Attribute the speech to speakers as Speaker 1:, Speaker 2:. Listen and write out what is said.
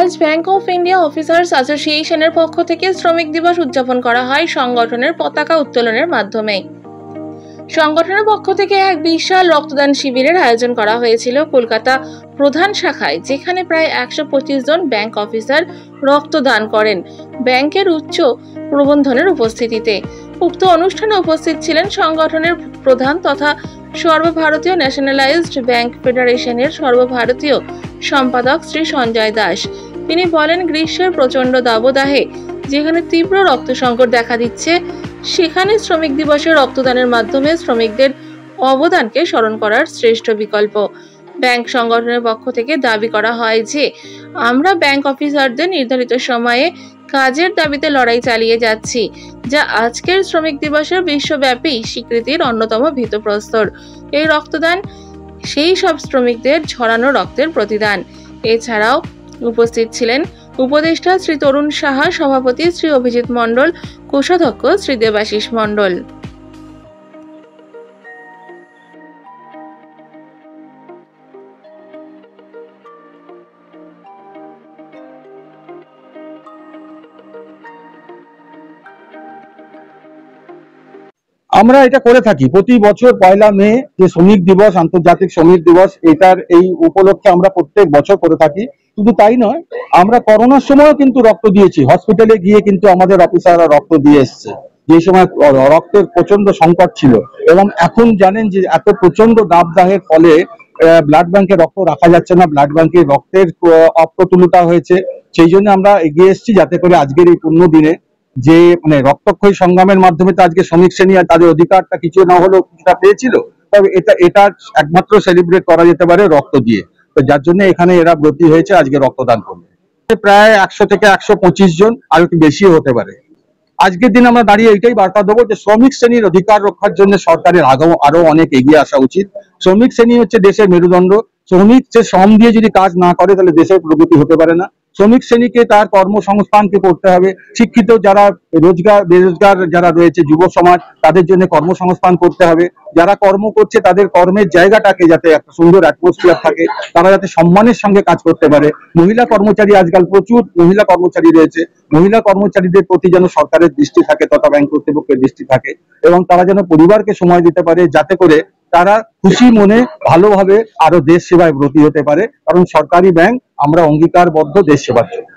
Speaker 1: আজ bank of India officers অ্যাসোসিয়েশনের পক্ষ থেকে শ্রমিক দিবস উদযাপন করা হয় সংগঠনের পতাকা উত্তোলনের মাধ্যমে। সংগঠনের পক্ষ থেকে এক বিশাল রক্তদান শিবিরের আয়োজন করা হয়েছিল কলকাতা প্রধান শাখায়, যেখানে প্রায় 125 জন ব্যাংক অফিসার রক্তদান করেন ব্যাংকের উচ্চ প্রবন্ধনের উপস্থিতিতে। উক্ত অনুষ্ঠানে উপস্থিত ছিলেন সংগঠনের প্রধান তথা সর্বভারতীয় ন্যাশনালাইজড ব্যাংক ফেডারেশনের সর্বভারতীয় সম্পাদক শ্রী সঞ্জয় দাস। তিনি বলেন, গ্রীষ্মের প্রচন্ড দাবদাহে যেখানে তীব্র রক্ত সংকট দেখা দিচ্ছে, সেখানে শ্রমিক দিবসে রক্তদানের মাধ্যমে শ্রমিকদের অবদানকে স্মরণ করার শ্রেষ্ঠ বিকল্প। ব্যাংক সংগঠনের পক্ষ থেকে দাবি করা হয় যে আমরা ব্যাংক অফিসারদের নির্ধারিত সময়ে কাজের দাবিতে লড়াই চালিয়ে যাচ্ছি, যা আজকের শ্রমিক দিবসের বিশ্বব্যাপী স্বীকৃতির অন্যতম ভিতপ্রস্তর। এই রক্তদান সেই সব শ্রমিকদের ঝরানো রক্তের প্রতিদান। এছাড়াও উপস্থিত ছিলেন উপদেষ্টা শ্রী তরুণ সাহা, সভাপতি শ্রী অভিজিৎ মণ্ডল, কোষাধ্যক্ষ শ্রী দেবাশিস মণ্ডল।
Speaker 2: আমরা এটা করে থাকি প্রতি বছর 1 মে যে শ্রমিক দিবস, আন্তর্জাতিক শ্রমিক দিবস, এটার এই উপলক্ষে আমরা প্রত্যেক বছর করে থাকি। শুধু তাই নয়, আমরা করোনার সময়ও কিন্তু রক্ত দিয়েছি, হসপিটালে গিয়ে কিন্তু আমাদের অফিসাররা রক্ত দিয়ে এসছে, যে সময় রক্তের প্রচন্ড সংকট ছিল। এবং এখন জানেন যে এত প্রচন্ড দাবদাহের ফলে ব্লাড ব্যাংকে রক্ত রাখা যাচ্ছে না, ব্লাড ব্যাংকে রক্তের অপ্রতুলতা হয়েছে। সেই জন্য আমরা এগিয়ে এসেছি যাতে করে আজকের এই পূর্ণ দিনে যে রক্তক্ষয়ী সংগ্রামের মাধ্যমে তো আজকে শ্রমিক শ্রেণী আর তাদের অধিকারটা কিছু না হলেও কিছুটা পেয়েছিল, তবে এটা একমাত্র সেলিব্রেট করা যেতে পারে রক্ত দিয়ে। তো যার জন্য এখানে এরা ব্রতী হয়েছে আজকে রক্তদান করবে। প্রায় 100 থেকে 125 জন, আর একটু বেশি হতে পারে। আজকের দিন আমরা দাঁড়িয়ে এটাই বার্তা দেবো যে শ্রমিক শ্রেণীর অধিকার রক্ষার জন্য সরকারের আরো অনেক এগিয়ে আসা উচিত। শ্রমিক শ্রেণী হচ্ছে দেশের মেরুদণ্ড। শ্রমিক যে শ্রম দিয়ে যদি কাজ না করে তাহলে দেশের প্রগতি হতে পারে না। শ্রমিক শ্রেণীকে তার কর্মসংস্থানকে করতে হবে। শিক্ষিত যারা বেরোজগার যারা রয়েছে, যুব সমাজ, তাদের জন্য কর্মসংস্থান করতে হবে। যারা কর্ম করছে তাদের কর্মের জায়গাটাকে যাতে একটা সুন্দর অ্যাটমসফিয়ার থাকে, তারা যাতে সম্মানের সঙ্গে কাজ করতে পারে। মহিলা কর্মচারী, আজকাল প্রচুর মহিলা কর্মচারী রয়েছে, মহিলা কর্মচারীদের প্রতি যেন সরকারের দৃষ্টি থাকে তথা ব্যাংক কর্তৃপক্ষের দৃষ্টি থাকে, এবং তারা যেন পরিবারকে সময় দিতে পারে, যাতে করে তারা খুশি মনে ভালোভাবে আরো দেশ সেবায় ব্রতী হতে পারে। কারণ সরকারি ব্যাংক আমরা অঙ্গীকারবদ্ধ দেশ সেবার জন্য।